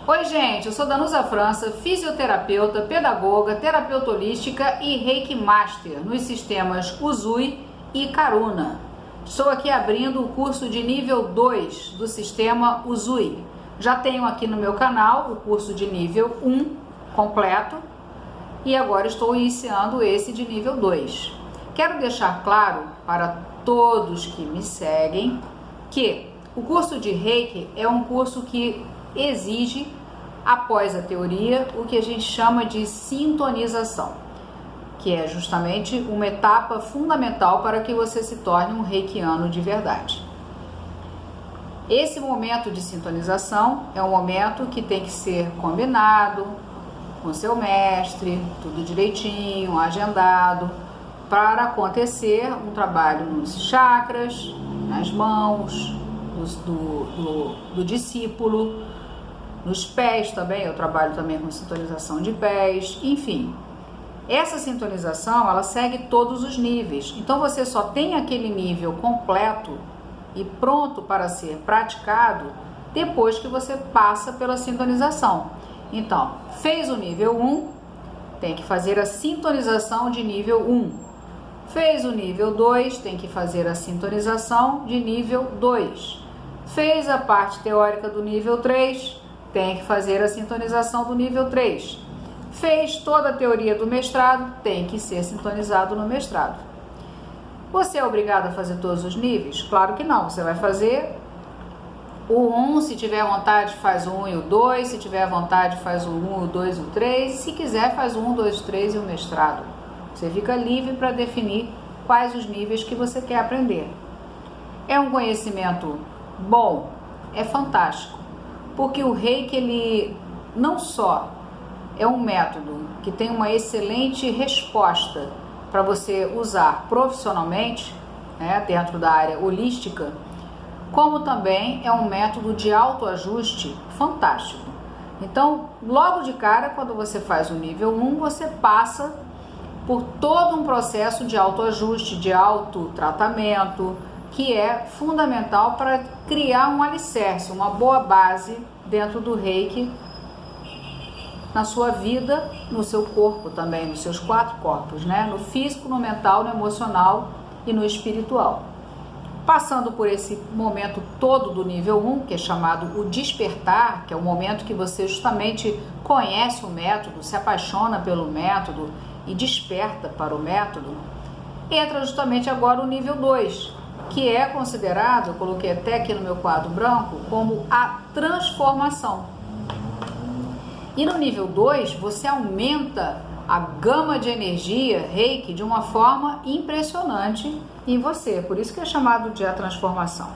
Oi gente, eu sou Danusa França, fisioterapeuta, pedagoga, terapeuta holística e Reiki Master nos sistemas Usui e Karuna. Estou aqui abrindo o curso de nível 2 do sistema Usui. Já tenho aqui no meu canal o curso de nível 1 completo e agora estou iniciando esse de nível 2. Quero deixar claro para todos que me seguem que o curso de Reiki é um curso que exige, após a teoria, o que a gente chama de sintonização, que é justamente uma etapa fundamental para que você se torne um reikiano de verdade. Esse momento de sintonização é um momento que tem que ser combinado com seu mestre, tudo direitinho, agendado, para acontecer um trabalho nos chakras, nas mãos do discípulo, nos pés também. Eu trabalho também com sintonização de pés, enfim. Essa sintonização, ela segue todos os níveis. Então você só tem aquele nível completo e pronto para ser praticado depois que você passa pela sintonização. Então, fez o nível 1, tem que fazer a sintonização de nível 1. Fez o nível 2, tem que fazer a sintonização de nível 2. Fez a parte teórica do nível 3, tem que fazer a sintonização do nível 3. Fez toda a teoria do mestrado, tem que ser sintonizado no mestrado. Você é obrigado a fazer todos os níveis? Claro que não. Você vai fazer o 1, se tiver vontade faz o 1 e o 2, se tiver vontade faz o 1, o 2 e o 3, e se quiser faz o 1, 2, 3 e o mestrado. Você fica livre para definir quais os níveis que você quer aprender. É um conhecimento bom? É fantástico. Porque o Reiki, ele não só é um método que tem uma excelente resposta para você usar profissionalmente, né, dentro da área holística, como também é um método de autoajuste fantástico. Então, logo de cara, quando você faz o nível 1, você passa por todo um processo de autoajuste, de autotratamento, que é fundamental para criar um alicerce, uma boa base dentro do Reiki, na sua vida, no seu corpo também, nos seus 4 corpos, né? No físico, no mental, no emocional e no espiritual. Passando por esse momento todo do nível 1, que é chamado o despertar, que é o momento que você justamente conhece o método, se apaixona pelo método e desperta para o método, entra justamente agora o nível 2, que é considerado, eu coloquei até aqui no meu quadro branco, como a transformação. E no nível 2, você aumenta a gama de energia Reiki de uma forma impressionante em você, por isso que é chamado de a transformação.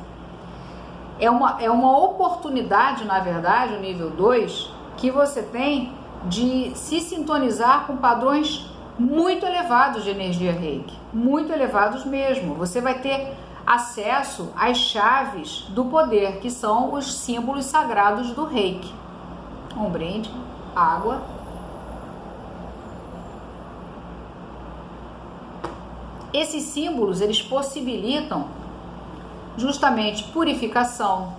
É uma oportunidade, na verdade, o nível 2, que você tem de se sintonizar com padrões muito elevados de energia Reiki, muito elevados mesmo. Você vai ter acesso às chaves do poder, que são os símbolos sagrados do Reiki. Um brinde, água. Esses símbolos, eles possibilitam justamente purificação,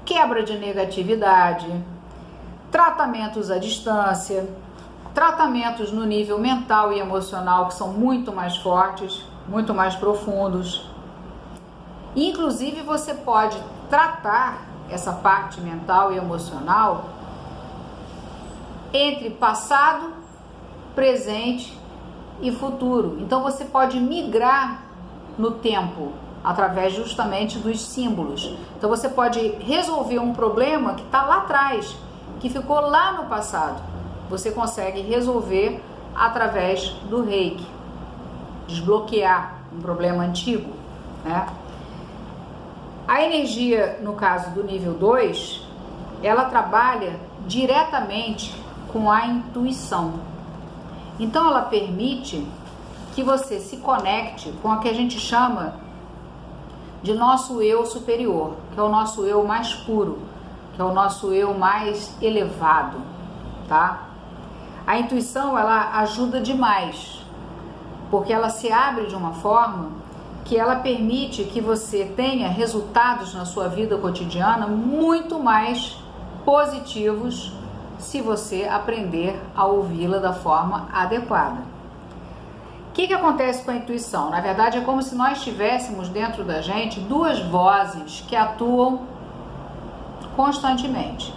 quebra de negatividade, tratamentos à distância, tratamentos no nível mental e emocional que são muito mais fortes, muito mais profundos. Inclusive você pode tratar essa parte mental e emocional entre passado, presente e futuro. Então você pode migrar no tempo através justamente dos símbolos. Então você pode resolver um problema que está lá atrás, que ficou lá no passado. Você consegue resolver através do Reiki, desbloquear um problema antigo, né? A energia, no caso do nível 2, ela trabalha diretamente com a intuição. Então ela permite que você se conecte com o que a gente chama de nosso eu superior, que é o nosso eu mais puro, que é o nosso eu mais elevado, tá? A intuição, ela ajuda demais, porque ela se abre de uma forma que ela permite que você tenha resultados na sua vida cotidiana muito mais positivos se você aprender a ouvi-la da forma adequada. O que acontece com a intuição? Na verdade, é como se nós tivéssemos dentro da gente duas vozes que atuam constantemente.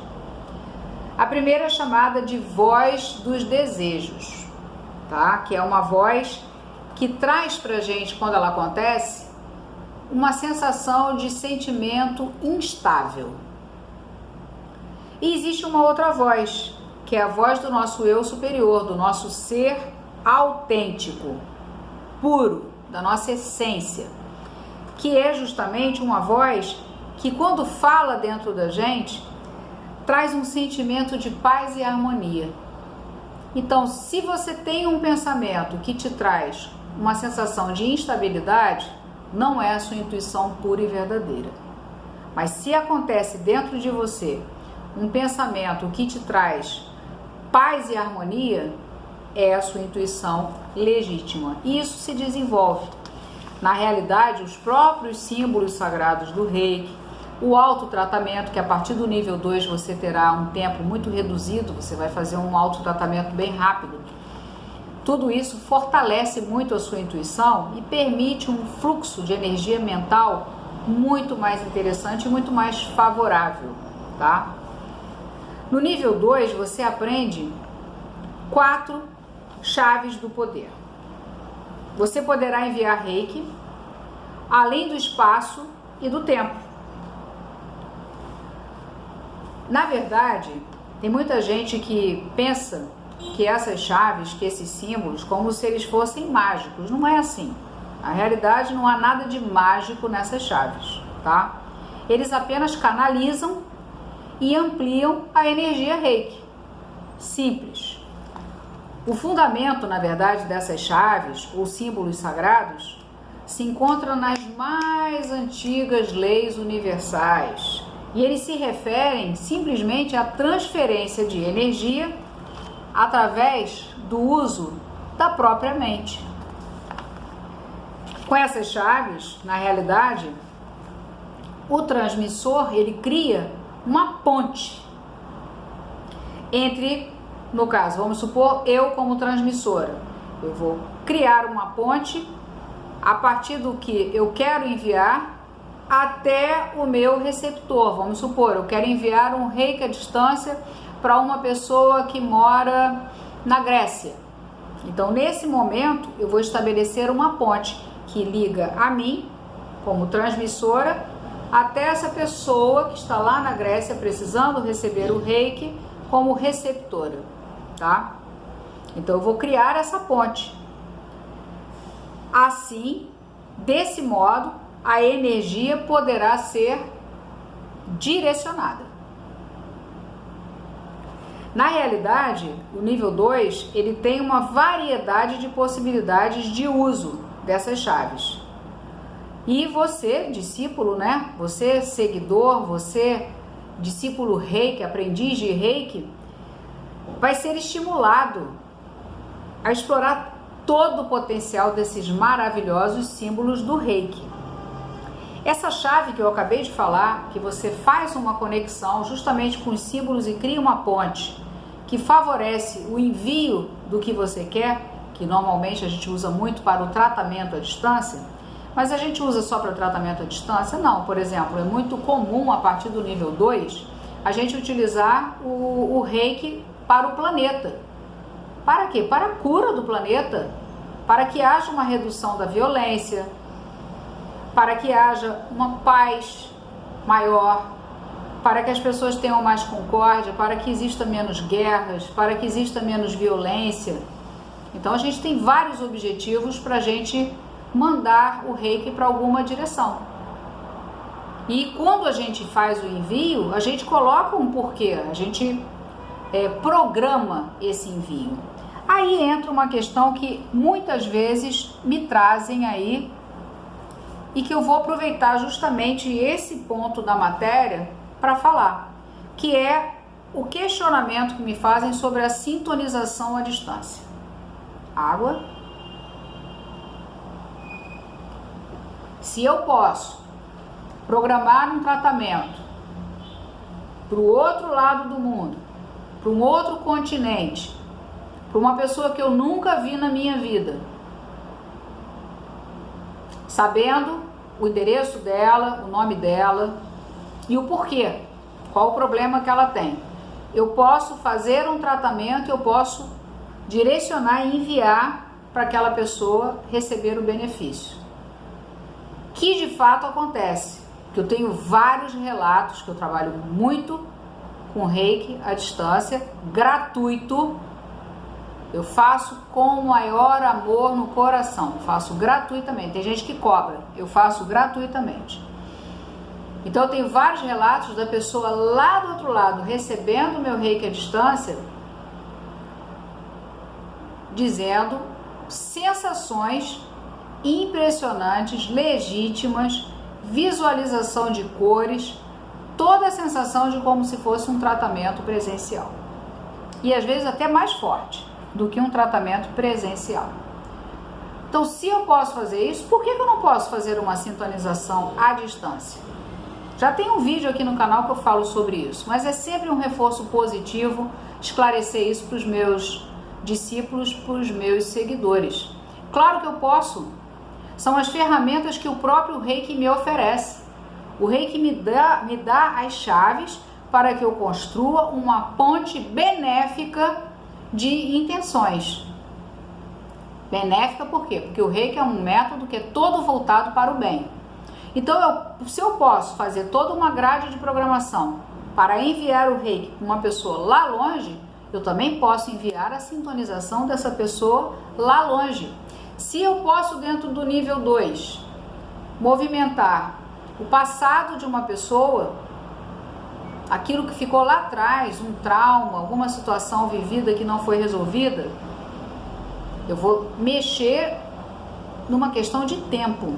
A primeira é chamada de voz dos desejos, tá? Que é uma voz que traz pra gente, quando ela acontece, uma sensação de sentimento instável. E existe uma outra voz, que é a voz do nosso eu superior, do nosso ser autêntico, puro, da nossa essência, que é justamente uma voz que, quando fala dentro da gente, traz um sentimento de paz e harmonia. Então, se você tem um pensamento que te traz uma sensação de instabilidade, não é a sua intuição pura e verdadeira. Mas se acontece dentro de você um pensamento que te traz paz e harmonia, é a sua intuição legítima. E isso se desenvolve. Na realidade, os próprios símbolos sagrados do Reiki, o autotratamento, que a partir do nível 2 você terá um tempo muito reduzido, você vai fazer um autotratamento bem rápido. Tudo isso fortalece muito a sua intuição e permite um fluxo de energia mental muito mais interessante e muito mais favorável, tá? No nível 2, você aprende 4 chaves do poder. Você poderá enviar Reiki além do espaço e do tempo. Na verdade, tem muita gente que pensa que essas chaves, que esses símbolos, como se eles fossem mágicos. Não é assim. Na realidade, não há nada de mágico nessas chaves, tá? Eles apenas canalizam e ampliam a energia Reiki. Simples. O fundamento, na verdade, dessas chaves ou símbolos sagrados se encontra nas mais antigas leis universais. E eles se referem simplesmente à transferência de energia através do uso da própria mente. Com essas chaves, na realidade, o transmissor, ele cria uma ponte entre, no caso, vamos supor, eu como transmissora. Eu vou criar uma ponte a partir do que eu quero enviar até o meu receptor. Vamos supor, eu quero enviar um Reiki à distância para uma pessoa que mora na Grécia. Então, nesse momento, eu vou estabelecer uma ponte que liga a mim, como transmissora, até essa pessoa que está lá na Grécia precisando receber o Reiki como receptora, tá? Então, eu vou criar essa ponte. Assim, desse modo, a energia poderá ser direcionada. Na realidade, o nível 2, ele tem uma variedade de possibilidades de uso dessas chaves. E você, discípulo, né? Você, seguidor, você, discípulo Reiki, aprendiz de Reiki, vai ser estimulado a explorar todo o potencial desses maravilhosos símbolos do Reiki. Essa chave que eu acabei de falar, que você faz uma conexão justamente com os símbolos e cria uma ponte que favorece o envio do que você quer, que normalmente a gente usa muito para o tratamento à distância, mas a gente usa só para o tratamento à distância? Não. Por exemplo, é muito comum a partir do nível 2 a gente utilizar o Reiki para o planeta. Para quê? Para a cura do planeta, para que haja uma redução da violência, para que haja uma paz maior, para que as pessoas tenham mais concórdia, para que exista menos guerras, para que exista menos violência. Então a gente tem vários objetivos para a gente mandar o Reiki para alguma direção. E quando a gente faz o envio, a gente coloca um porquê, a gente programa esse envio. Aí entra uma questão que muitas vezes me trazem aí e que eu vou aproveitar justamente esse ponto da matéria para falar, que é o questionamento que me fazem sobre a sintonização à distância. Água. Se eu posso programar um tratamento para o outro lado do mundo, para um outro continente, para uma pessoa que eu nunca vi na minha vida, sabendo o endereço dela, o nome dela e o porquê, qual o problema que ela tem. Eu posso fazer um tratamento, eu posso direcionar e enviar para aquela pessoa receber o benefício. Que de fato acontece, que eu tenho vários relatos, que eu trabalho muito com reiki à distância, gratuito. Eu faço com o maior amor no coração, faço gratuitamente. Tem gente que cobra, eu faço gratuitamente. Então eu tenho vários relatos da pessoa lá do outro lado recebendo o meu reiki à distância, dizendo sensações impressionantes, legítimas, visualização de cores, toda a sensação de como se fosse um tratamento presencial. E às vezes até mais forte do que um tratamento presencial. Então, se eu posso fazer isso, por que eu não posso fazer uma sintonização à distância? Já tem um vídeo aqui no canal que eu falo sobre isso, mas é sempre um reforço positivo esclarecer isso para os meus discípulos, para os meus seguidores. Claro que eu posso. São as ferramentas que o próprio Reiki me oferece. O Reiki me dá as chaves para que eu construa uma ponte benéfica de intenções. Benéfica por quê? Porque o Reiki é um método que é todo voltado para o bem. Então, se eu posso fazer toda uma grade de programação para enviar o Reiki para uma pessoa lá longe, eu também posso enviar a sintonização dessa pessoa lá longe. Se eu posso, dentro do nível 2, movimentar o passado de uma pessoa, aquilo que ficou lá atrás, um trauma, alguma situação vivida que não foi resolvida, eu vou mexer numa questão de tempo.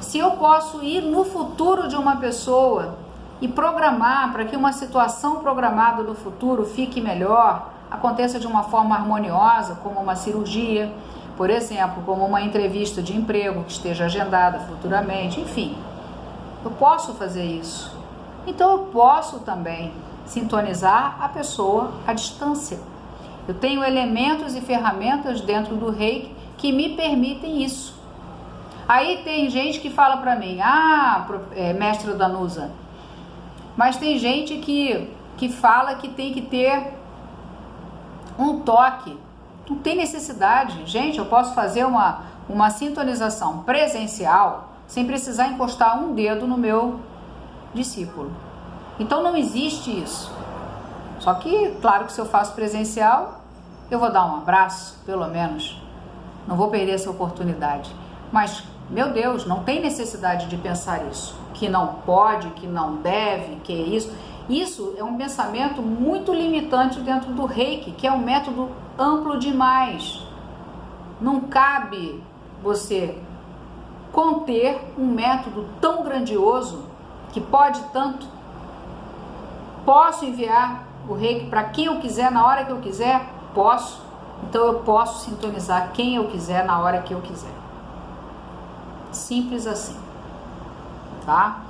Se eu posso ir no futuro de uma pessoa e programar para que uma situação programada no futuro fique melhor, aconteça de uma forma harmoniosa, como uma cirurgia, por exemplo, como uma entrevista de emprego que esteja agendada futuramente, enfim, eu posso fazer isso. Então eu posso também sintonizar a pessoa à distância. Eu tenho elementos e ferramentas dentro do Reiki que me permitem isso. Aí tem gente que fala para mim, mestra Danusa, mas tem gente que fala que tem que ter um toque. Não tem necessidade. Gente, eu posso fazer uma sintonização presencial sem precisar encostar um dedo no meu discípulo. Então não existe isso. Só que, claro que se eu faço presencial, eu vou dar um abraço, pelo menos. Não vou perder essa oportunidade. Mas, meu Deus, não tem necessidade de pensar isso. Que não pode, que não deve, que é isso. Isso é um pensamento muito limitante dentro do Reiki, que é um método amplo demais. Não cabe você conter um método tão grandioso que pode tanto. Posso enviar o Reiki para quem eu quiser, na hora que eu quiser? Posso. Então eu posso sintonizar quem eu quiser, na hora que eu quiser. Simples assim. Tá?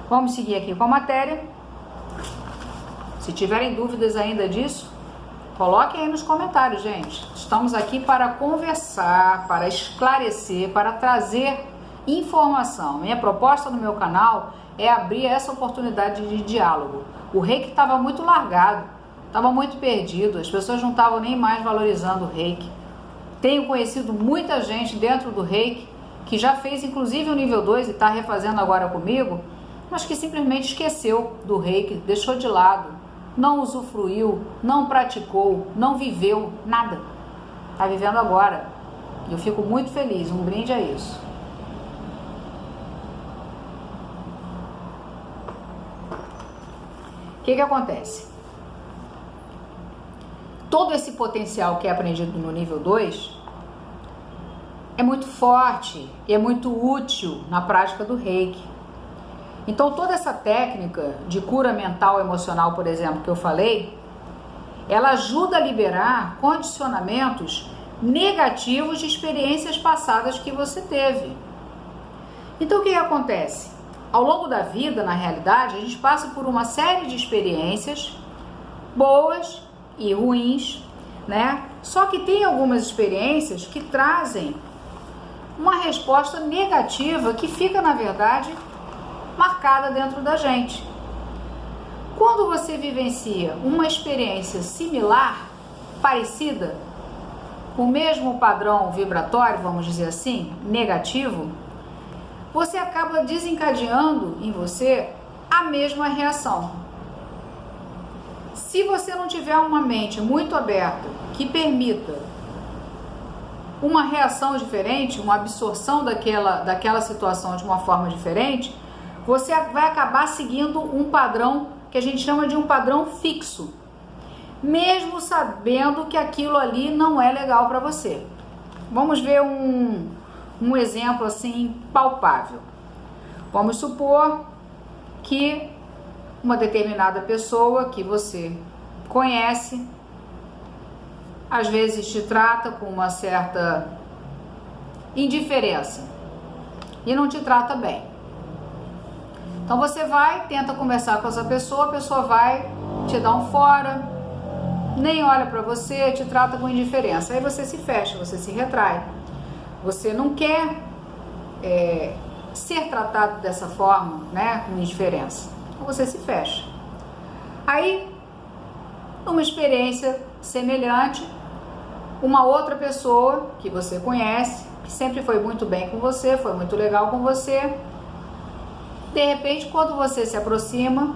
Vamos seguir aqui com a matéria. Se tiverem dúvidas ainda disso, coloquem aí nos comentários, gente. Estamos aqui para conversar, para esclarecer, para trazer informação. Minha proposta no meu canal é abrir essa oportunidade de diálogo. O Reiki estava muito largado, estava muito perdido, as pessoas não estavam nem mais valorizando o Reiki. Tenho conhecido muita gente dentro do Reiki que já fez inclusive o nível 2 e está refazendo agora comigo, mas que simplesmente esqueceu do Reiki, deixou de lado, não usufruiu, não praticou, não viveu nada. Está vivendo agora. Eu fico muito feliz, um brinde a isso. O que acontece? Todo esse potencial que é aprendido no nível 2 é muito forte e é muito útil na prática do Reiki. Então toda essa técnica de cura mental e emocional, por exemplo, que eu falei, ela ajuda a liberar condicionamentos negativos de experiências passadas que você teve. Então o que acontece? ao longo da vida, na realidade, a gente passa por uma série de experiências boas e ruins, né? Só que tem algumas experiências que trazem uma resposta negativa que fica, na verdade, marcada dentro da gente. Quando você vivencia uma experiência similar, parecida, com o mesmo padrão vibratório, vamos dizer assim, negativo, você acaba desencadeando em você a mesma reação. Se você não tiver uma mente muito aberta que permita uma reação diferente, uma absorção daquela situação de uma forma diferente, você vai acabar seguindo um padrão que a gente chama de um padrão fixo, mesmo sabendo que aquilo ali não é legal para você. Vamos ver um exemplo assim palpável. Vamos supor que uma determinada pessoa que você conhece, às vezes te trata com uma certa indiferença e não te trata bem. Então você vai, tenta conversar com essa pessoa, a pessoa vai te dar um fora, nem olha para você, te trata com indiferença. Aí você se fecha, você se retrai. Você não quer ser tratado dessa forma, né, com indiferença. Então você se fecha. Aí, numa experiência semelhante, uma outra pessoa que você conhece, que sempre foi muito bem com você, foi muito legal com você, de repente, quando você se aproxima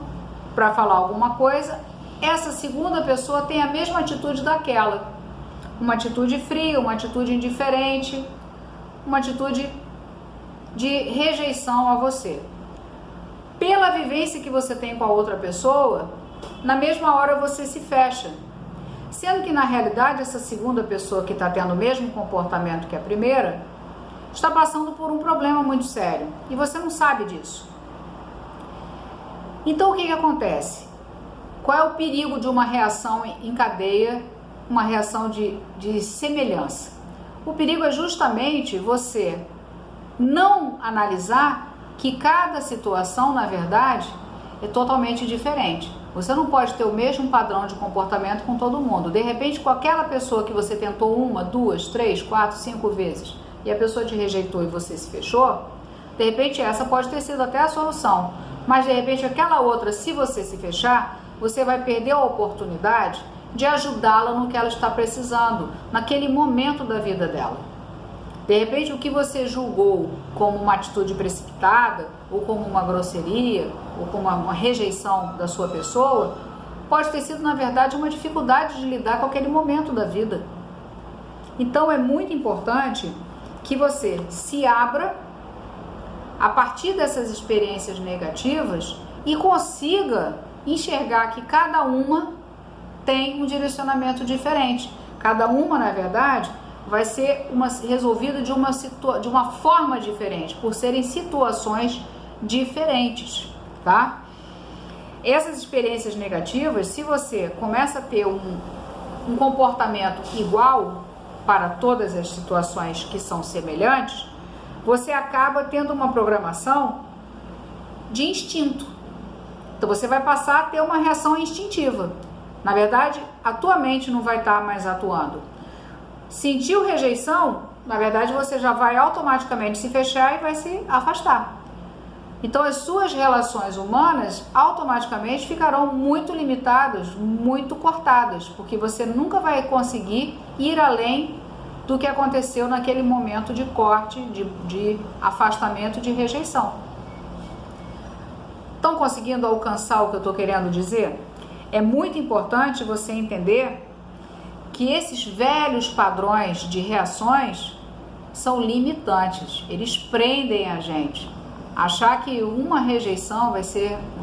para falar alguma coisa, essa segunda pessoa tem a mesma atitude daquela. Uma atitude fria, uma atitude indiferente, uma atitude de rejeição a você. Pela vivência que você tem com a outra pessoa, na mesma hora você se fecha. Sendo que na realidade essa segunda pessoa que está tendo o mesmo comportamento que a primeira, está passando por um problema muito sério e você não sabe disso. Então o que acontece? Qual é o perigo de uma reação em cadeia, uma reação de semelhança? O perigo é justamente você não analisar que cada situação, na verdade, é totalmente diferente. Você não pode ter o mesmo padrão de comportamento com todo mundo. De repente, com aquela pessoa que você tentou 1, 2, 3, 4, 5 vezes e a pessoa te rejeitou e você se fechou, de repente essa pode ter sido até a solução. Mas de repente aquela outra, se você se fechar, você vai perder a oportunidade de ajudá-la no que ela está precisando, naquele momento da vida dela. De repente o que você julgou como uma atitude precipitada, ou como uma grosseria, ou como uma rejeição da sua pessoa, pode ter sido na verdade uma dificuldade de lidar com aquele momento da vida. Então é muito importante que você se abra a partir dessas experiências negativas e consiga enxergar que cada uma tem um direcionamento diferente. Cada uma, na verdade, vai ser resolvida de uma forma diferente, por serem situações diferentes, tá? Essas experiências negativas, se você começa a ter um comportamento igual para todas as situações que são semelhantes, você acaba tendo uma programação de instinto. Então você vai passar a ter uma reação instintiva. Na verdade, a tua mente não vai estar mais atuando. Sentiu rejeição, na verdade você já vai automaticamente se fechar e vai se afastar. Então as suas relações humanas automaticamente ficarão muito limitadas, muito cortadas, porque você nunca vai conseguir ir além do que aconteceu naquele momento de corte, de afastamento, de rejeição. Estão conseguindo alcançar o que eu estou querendo dizer? É muito importante você entender que esses velhos padrões de reações são limitantes, eles prendem a gente. Achar que uma rejeição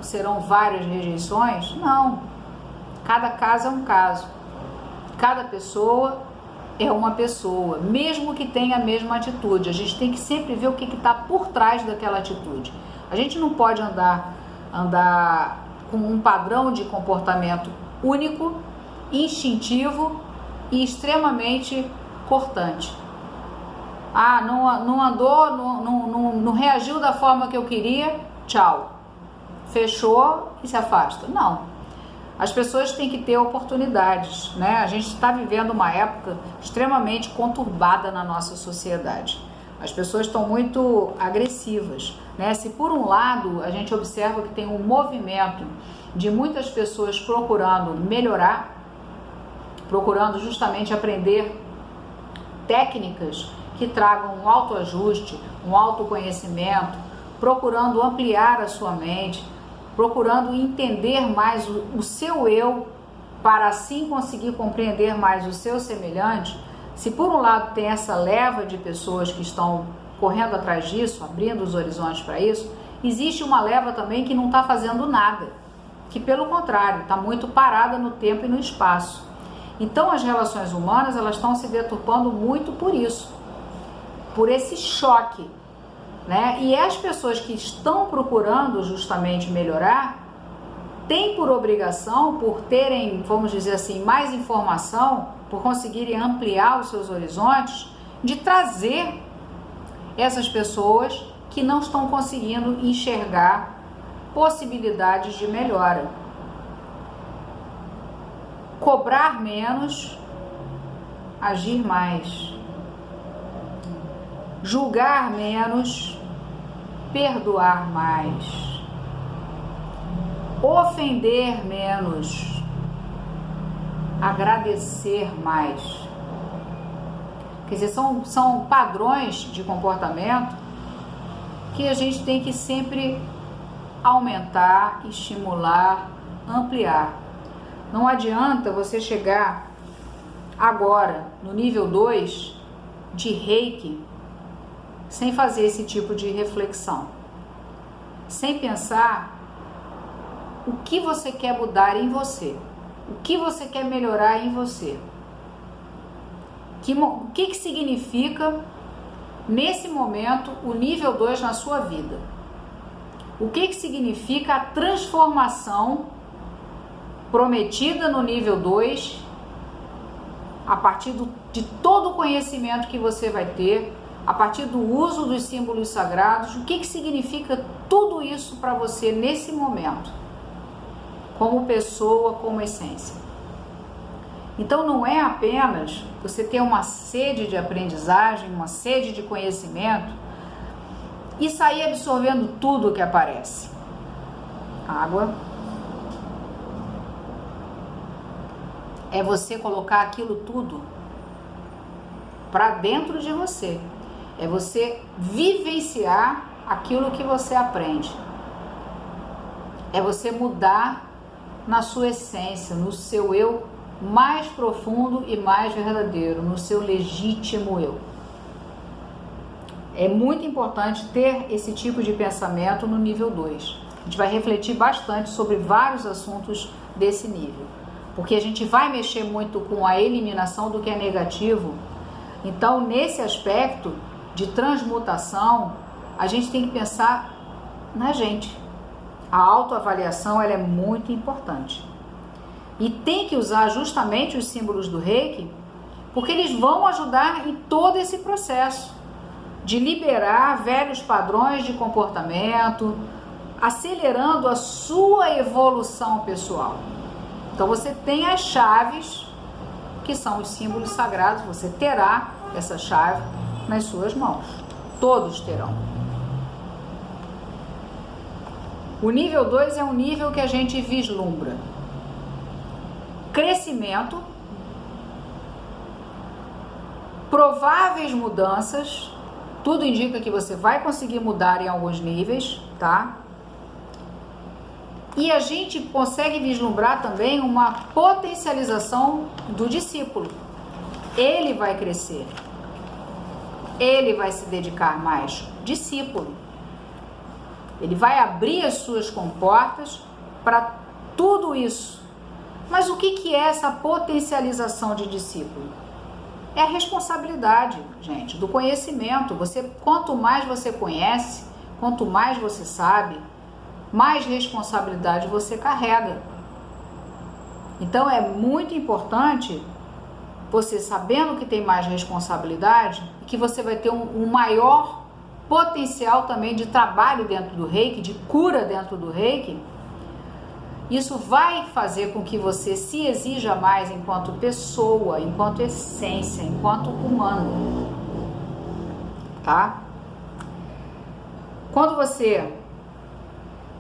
serão várias rejeições, não. Cada caso é um caso. Cada pessoa é uma pessoa, mesmo que tenha a mesma atitude. A gente tem que sempre ver o que está por trás daquela atitude. A gente não pode andar com um padrão de comportamento único, instintivo e extremamente cortante. Não andou, não reagiu da forma que eu queria, tchau, fechou e se afasta. Não. As pessoas têm que ter oportunidades, né? A gente está vivendo uma época extremamente conturbada na nossa sociedade. As pessoas estão muito agressivas, né? Se por um lado a gente observa que tem um movimento de muitas pessoas procurando melhorar, procurando justamente aprender técnicas que tragam um autoajuste, um autoconhecimento, procurando ampliar a sua mente, procurando entender mais o seu eu, para assim conseguir compreender mais o seu semelhante. Se por um lado tem essa leva de pessoas que estão correndo atrás disso, abrindo os horizontes para isso, existe uma leva também que não está fazendo nada, que pelo contrário, está muito parada no tempo e no espaço. Então as relações humanas, elas estão se deturpando muito por isso, por esse choque, né? E as pessoas que estão procurando justamente melhorar, têm por obrigação, por terem, vamos dizer assim, mais informação, por conseguirem ampliar os seus horizontes, de trazer essas pessoas que não estão conseguindo enxergar possibilidades de melhora. Cobrar menos, agir mais. Julgar menos, perdoar mais. Ofender menos, agradecer mais. Quer dizer, são padrões de comportamento que a gente tem que sempre aumentar, estimular, ampliar. Não adianta você chegar agora no nível 2 de Reiki sem fazer esse tipo de reflexão, sem pensar o que você quer mudar em você, o que você quer melhorar em você, o que significa nesse momento o nível 2 na sua vida, o que significa a transformação prometida no nível 2 a partir de todo o conhecimento que você vai ter, a partir do uso dos símbolos sagrados. O que significa tudo isso para você nesse momento, como pessoa, como essência. Então não é apenas você ter uma sede de aprendizagem, uma sede de conhecimento e sair absorvendo tudo que aparece. Água. É você colocar aquilo tudo para dentro de você. É você vivenciar aquilo que você aprende. É você mudar na sua essência, no seu eu mais profundo e mais verdadeiro, no seu legítimo eu. É muito importante ter esse tipo de pensamento no nível 2. A gente vai refletir bastante sobre vários assuntos desse nível, porque a gente vai mexer muito com a eliminação do que é negativo. Então, nesse aspecto de transmutação, a gente tem que pensar na gente. A autoavaliação, ela é muito importante. E tem que usar justamente os símbolos do Reiki, porque eles vão ajudar em todo esse processo de liberar velhos padrões de comportamento, acelerando a sua evolução pessoal. Então você tem as chaves, que são os símbolos sagrados, você terá essa chave nas suas mãos. Todos terão. O nível 2 é um nível que a gente vislumbra crescimento, prováveis mudanças. Tudo indica que você vai conseguir mudar em alguns níveis, tá? E a gente consegue vislumbrar também uma potencialização do discípulo. Ele vai crescer. Ele vai se dedicar mais. Discípulo. Ele vai abrir as suas comportas para tudo isso. Mas o que é essa potencialização de discípulo? É a responsabilidade, gente, do conhecimento. Quanto mais você conhece, quanto mais você sabe, mais responsabilidade você carrega. Então é muito importante você, sabendo que tem mais responsabilidade, que você vai ter um maior potencial também de trabalho dentro do Reiki, de cura dentro do Reiki, isso vai fazer com que você se exija mais enquanto pessoa, enquanto essência, enquanto humano, tá? Quando você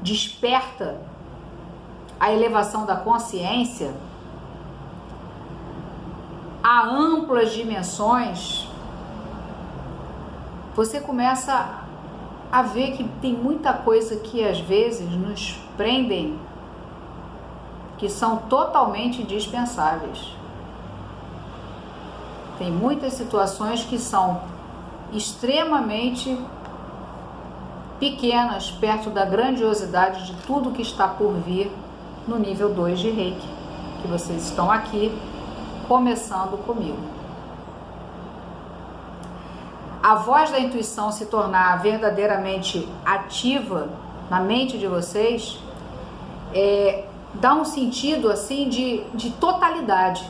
desperta a elevação da consciência a amplas dimensões, você começa a ver que tem muita coisa que às vezes nos prendem, que são totalmente dispensáveis. Tem muitas situações que são extremamente pequenas perto da grandiosidade de tudo que está por vir no nível 2 de Reiki, que vocês estão aqui começando comigo. A voz da intuição se tornar verdadeiramente ativa na mente de vocês dá um sentido assim de totalidade.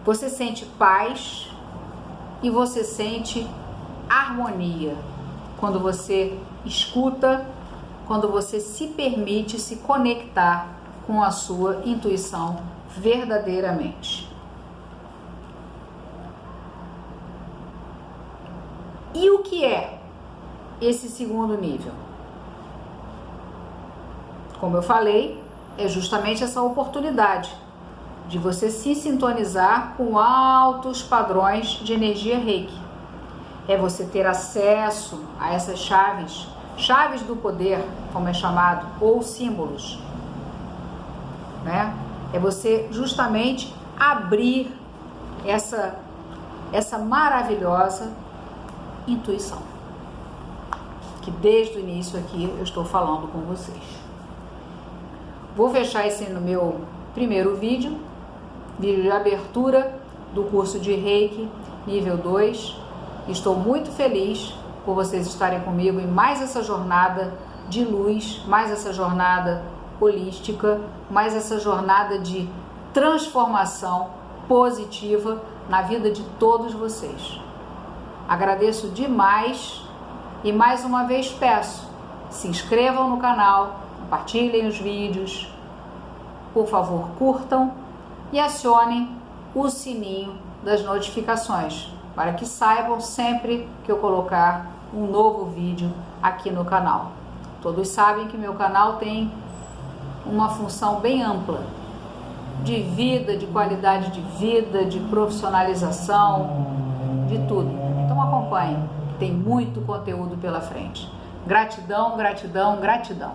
Você sente paz e você sente harmonia quando você escuta, quando você se permite se conectar com a sua intuição verdadeiramente. E o que é esse segundo nível? Como eu falei, é justamente essa oportunidade de você se sintonizar com altos padrões de energia Reiki. É você ter acesso a essas chaves do poder, como é chamado, ou símbolos, né? É você justamente abrir essa maravilhosa intuição, que desde o início aqui eu estou falando com vocês. Vou fechar esse no meu primeiro vídeo de abertura do curso de Reiki nível 2. Estou muito feliz por vocês estarem comigo em mais essa jornada de luz, mais essa jornada holística, mais essa jornada de transformação positiva na vida de todos vocês. Agradeço demais e mais uma vez peço, se inscrevam no canal, compartilhem os vídeos, por favor curtam e acionem o sininho das notificações para que saibam sempre que eu colocar um novo vídeo aqui no canal. Todos sabem que meu canal tem uma função bem ampla de vida, de qualidade de vida, de profissionalização, de tudo. Então acompanhem, tem muito conteúdo pela frente. Gratidão, gratidão, gratidão.